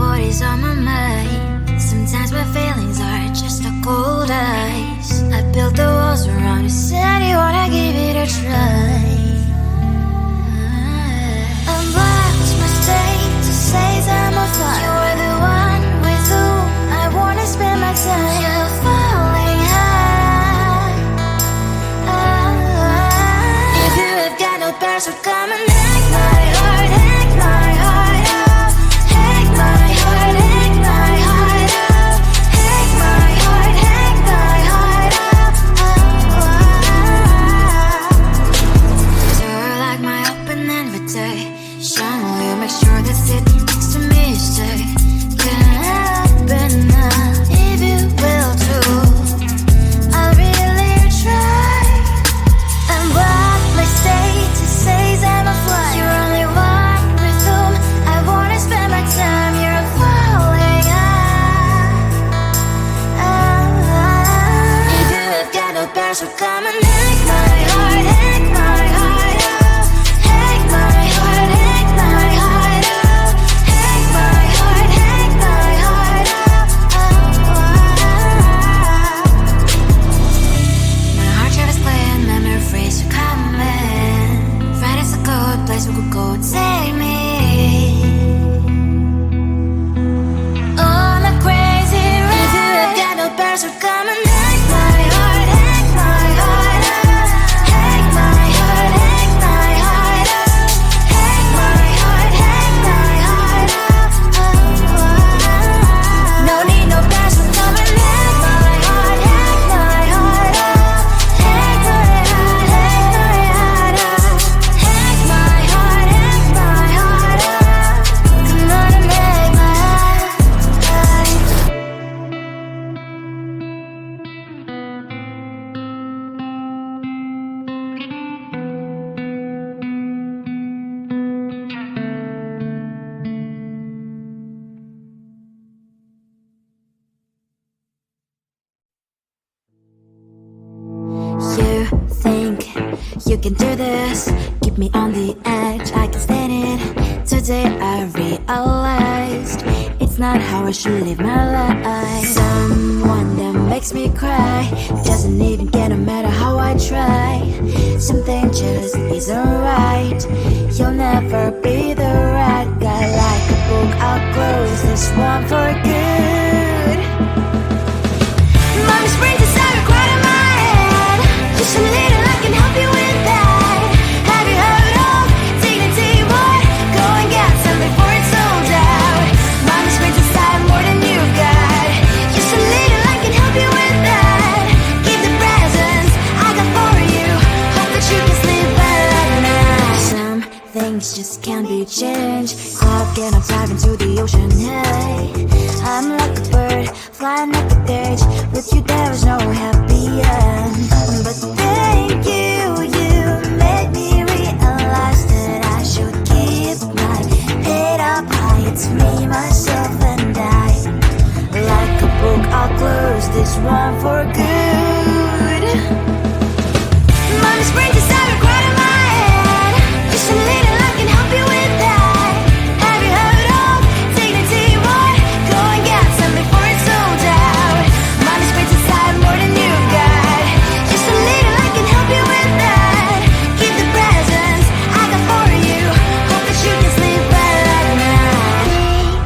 what is on my mind. Sometimes my feelings are just a cold ice. I built the walls around you, said you wanna give it a try. I'm lost my state to say I'm a fly. You're the one with whom I wanna spend my time. You're falling high. If you have got no parents, so come and hack my heart, hack my heart out. Hack my heart, hack my heart out. Hack my heart, hack my heart out. So like my open invitation, will you make sure that sitting next to me you stay? Can happen now, if you will too. I'll really try. And what my state to say I'm a fly. You're only one with whom I wanna spend my time. You're falling high. If you have got no parents, so come and hack my heart, hack my heart out. Hack my heart, hack my heart out. Hack my heart, hack my heart out. My heart drive is playing memory freeze, so come in. Friday's a good place we could go, take me on a crazy ride. If you have got no parents, so come and hack my heart, hack my heart out. Hack my heart, hack my heart out. Hack my heart, hack my heart out. No need no parents, so come and hack my heart, hack my heart out. Hack my heart, hack my heart out. Hack my heart, hack my heart out. Come on and make my heart. You think you can do this, keep me on the edge, I can stand it. Today I realized it's not how I should live my life. Someone that makes me cry doesn't even care no matter how I try. Something just isn't right. You'll never be the right guy. Like a book, I'll close this one for good. Mommy's brains inside are quite in my head. Just a little, I can help you with that. Have you heard of dignity, boy? Go and get some before it's sold out. Mommy's brains inside more than you've got. Just a little, I can help you with that. Keep the presents I got for you. Hope that you can sleep well at night. Some things just can't be changed. Cloud and I'm diving to the ocean, hey. I'm like a bird, flying up the cage. With you there is no happy end. But thank you, you made me realize that I should keep my head up high. It's me, myself and I. Like a book, I'll close this one for good. Mommy's brains inside are quite in my head. Just a little, I can help you with that. Have you heard of dignity, boy? Go and get some before it's sold out. Mommy's brains inside more than you've got. Just a little, I can help you with that. Keep the presents I got for you. Hope that you can sleep well at night.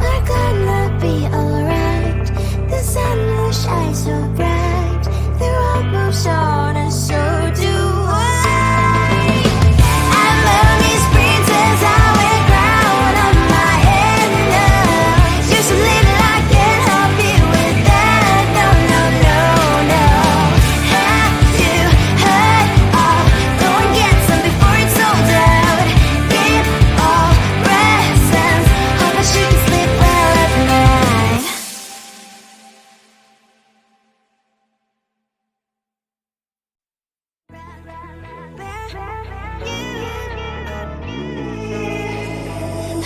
We're gonna be alright. The sun will shine so bright. The road moves on and so do I. And mommy's princess, I wear crown on my head now. Just a little, I can help you with that. No, no, no, no. Have you heard of? Go and get some before it's sold out. Give all presents. Hope that you can sleep well at night.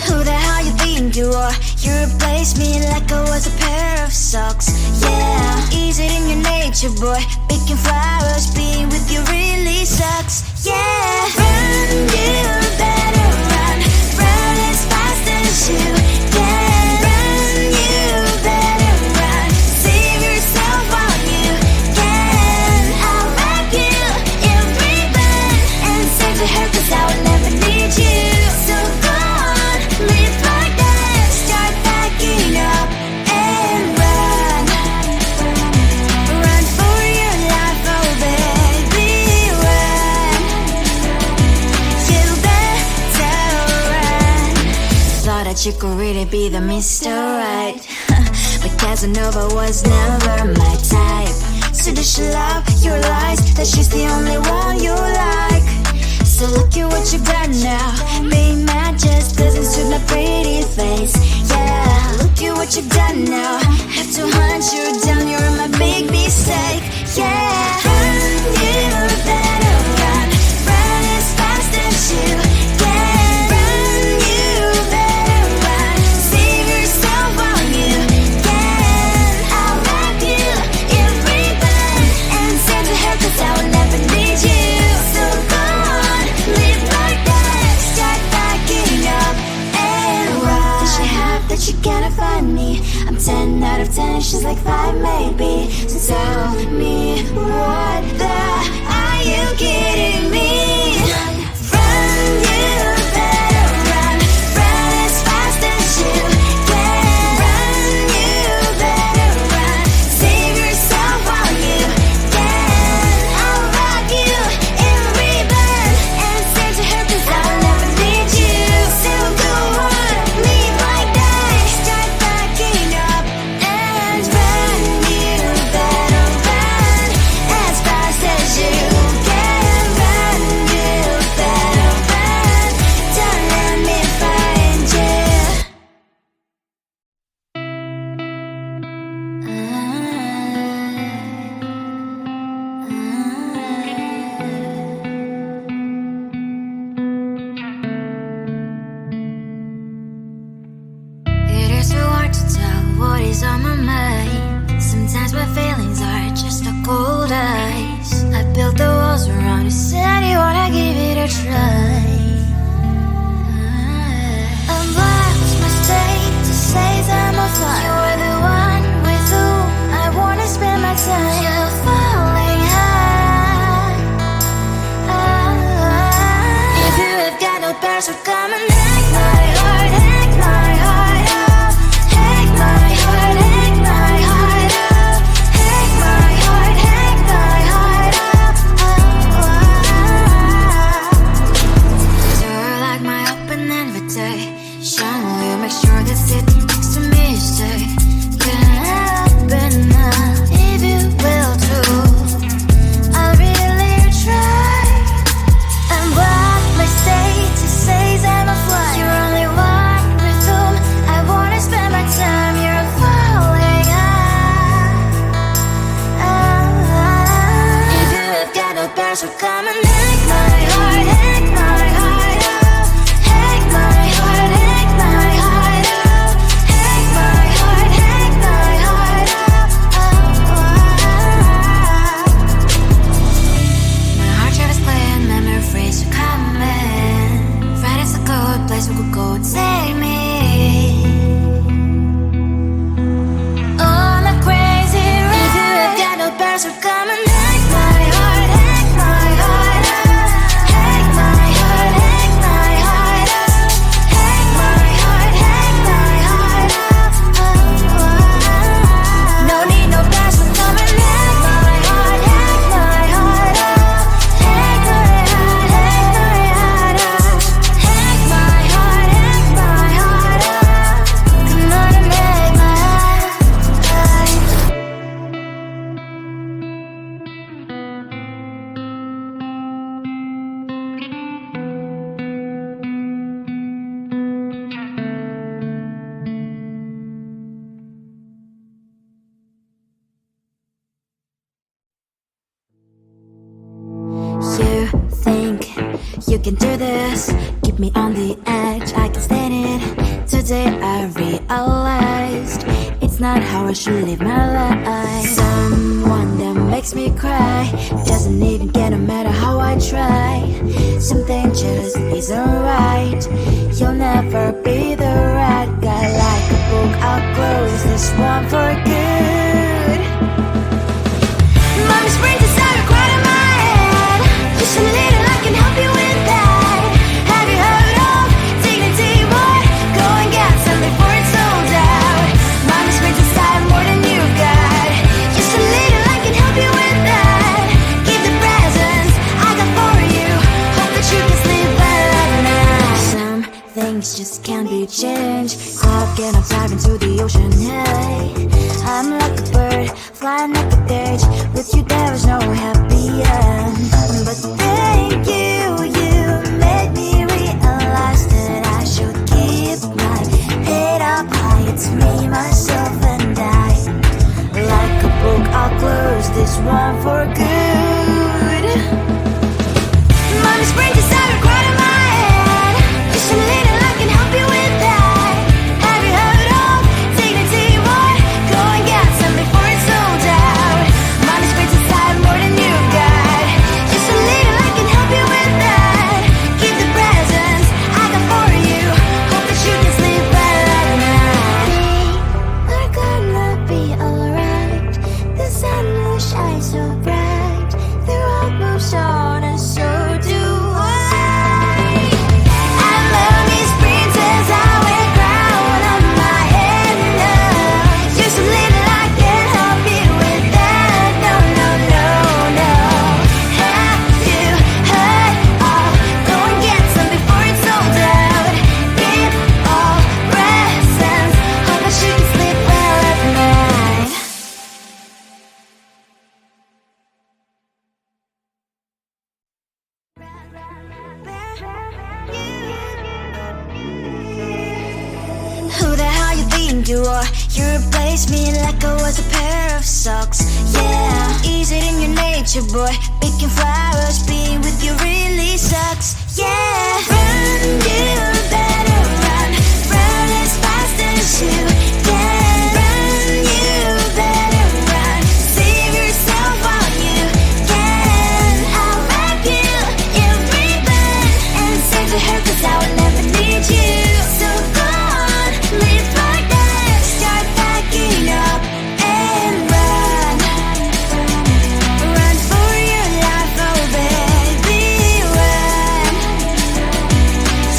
Who the hell you think you are? You replaced me like I was a pair of socks. Yeah, is it in your nature, boy? Picking flowers, being with you really sucks. Yeah, run, you better run. Run as fast as you can. Run, pretty be the Mr. Right. But Casanova was never my type. So does she love your lies, that she's the only one you like? So look at what you've done now. Being mad just doesn't suit my pretty face. Yeah, look at what you've done now. Have to hunt you down, you're my big mistake. Yeah, run, you better run. Run as fast as you can. Run, you better run. Save yourself while you can. I'll wrap you in ribbon and send to her, 'cause I will never need you. So go on, live like that. Start backing up and run. Does she have that she cannot find me? I'm 10 out of 10, she's like 5 maybe. So tell me, what the are you kidding me? Run, you better run. Run as fast as you can. Run, you better run. Save yourself while you can. I'll wrap you in ribbon and send to her, 'cause I'll never need you. So go on, leave like that. Start backing up and run. You better run as fast as you can. Run, you better run. Don't let me find you. It is so hard to tell what is on my mind. Sometimes my feelings are just a cold ice. I built the walls around you, said you wanna give it a try. I'm lost, my state to say I'm a fly. You're the one with whom I wanna spend my time. You're falling high. If you have got no bears, so come and hack my heart, hack my heart up. Hack my heart, hack my heart up. Hack my heart, hack my heart up. You're like my open invitation. Will you make sure that sitting next to me stay? Can happen now, if you will too. I'll really try. And what my state to say I'm a fly. You're only one with whom I wanna spend my time. You're falling high. If you have got no bears, so come and hack my heart, hack my heart up. Hack my heart, hack my heart up. Hack my heart, hack my heart up. My heart tried to play and memory freeze, so come in. Right, it's a good place we could go and take me. On a crazy ride. If you have got no bears, so come and hack my heart, hack my heart up. Hack my heart, hack my heart up. Hack my heart, hack my heart up. No need no bears, so come and hack my heart, hack my heart up. Hack my heart, hack my heart up. Hack my heart, hack my heart up. Come on and make my heart. You think you can do this, keep me on the edge, I can stand it. Today I realized it's not how I should live my life. Someone that makes me cry doesn't even get, no matter how I try. Something just isn't right. You'll never be the right guy. Like a book, I'll close this one for good. Mommy's brains inside are quite in my head. Just a little, I can help you with that. Have you heard of dignity, boy? Go and get some before it's sold out. Mommy's brains inside more than you got. Just a little, I can help you with that. Give the presents I got for you. Hope that you can sleep well at night. Some things just can't be changed. again, I'm diving to the ocean. Hey, I'm like a bird, flying like a cage. With you there is no happy end. But thank you, you made me realize that I should keep my head up high. It's me, myself, and I. Like a book, I'll close this one for good. Mommy springs inside a quite in my head. Just a little, I can help you with that. Have you heard of dignity, boy? Go and get some before it's sold out. Mommy springs inside more than you got. Just a little, I can help you with that. Keep the presents I got for you. Hope that you can sleep well at night. We're gonna be alright. The sun will shine so bright. The road moves on and so do I. I love these princess, I wear crown on my head now. Just a little, I can help you with that. No, no, no, no. Have you heard of? Go and get some before it's sold out. Give all presents. Hope that you can sleep well at night. Who the hell you think you are? You replaced me like I was a pair of socks. Yeah, is it in your nature, boy? Picking flowers, being with you really sucks. Yeah, run, you better run. Run as fast as you can. Run, you better run. Save yourself while you can. I'll wrap you in ribbon and send to her, 'cause I will never need you. So go on, live like that. Start packing up and run. Run for your life, oh baby, run.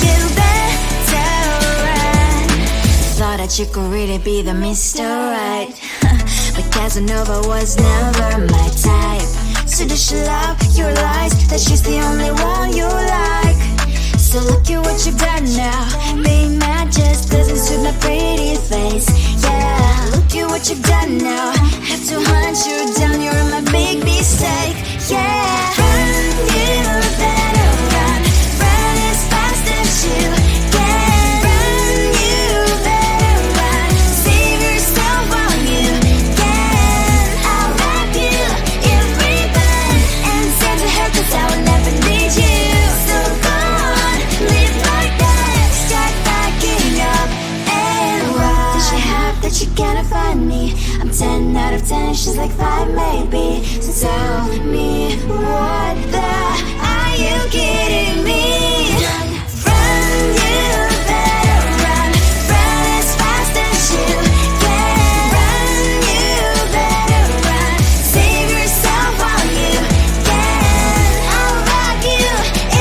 You better run. Thought that you could really be the Mr. Right. But Casanova was never my type. So does she love your lies? That she's the only one you like. So look at what you've done now. Being mad just doesn't suit my pretty face. Yeah, look at what you've done now. Have to hunt you down, you're my big mistake. Yeah, run, you better run. Run as fast as you can. Run, you better run. Save yourself while you can. I'll wrap you in ribbon and send to her, 'cause I will never need you. So go on, live like that. Start packing up and run. Does she have that she cannot find me? I'm 10 out of 10, she's like 5 maybe. So tell me, what the are you kidding me? Run, you better run. Run as fast as you can. Run, you better run. Save yourself while you can. I'll wrap you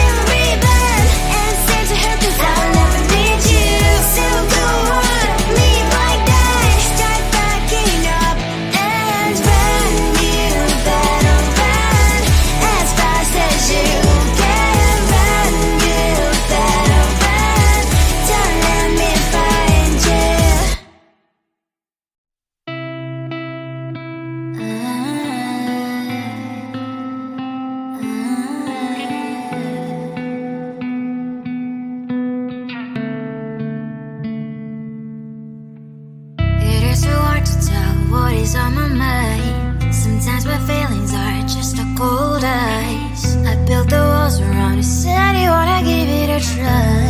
in ribbon and send to her, 'cause I will never need you. So go on, live like that. Start packing up and run. You better run as fast as you can. Run, you better run. Don't let me find you. It is so hard to tell what is on my mind. Sometimes my feelings are just a cold ice. I built the walls around it, said you wanna give it a try.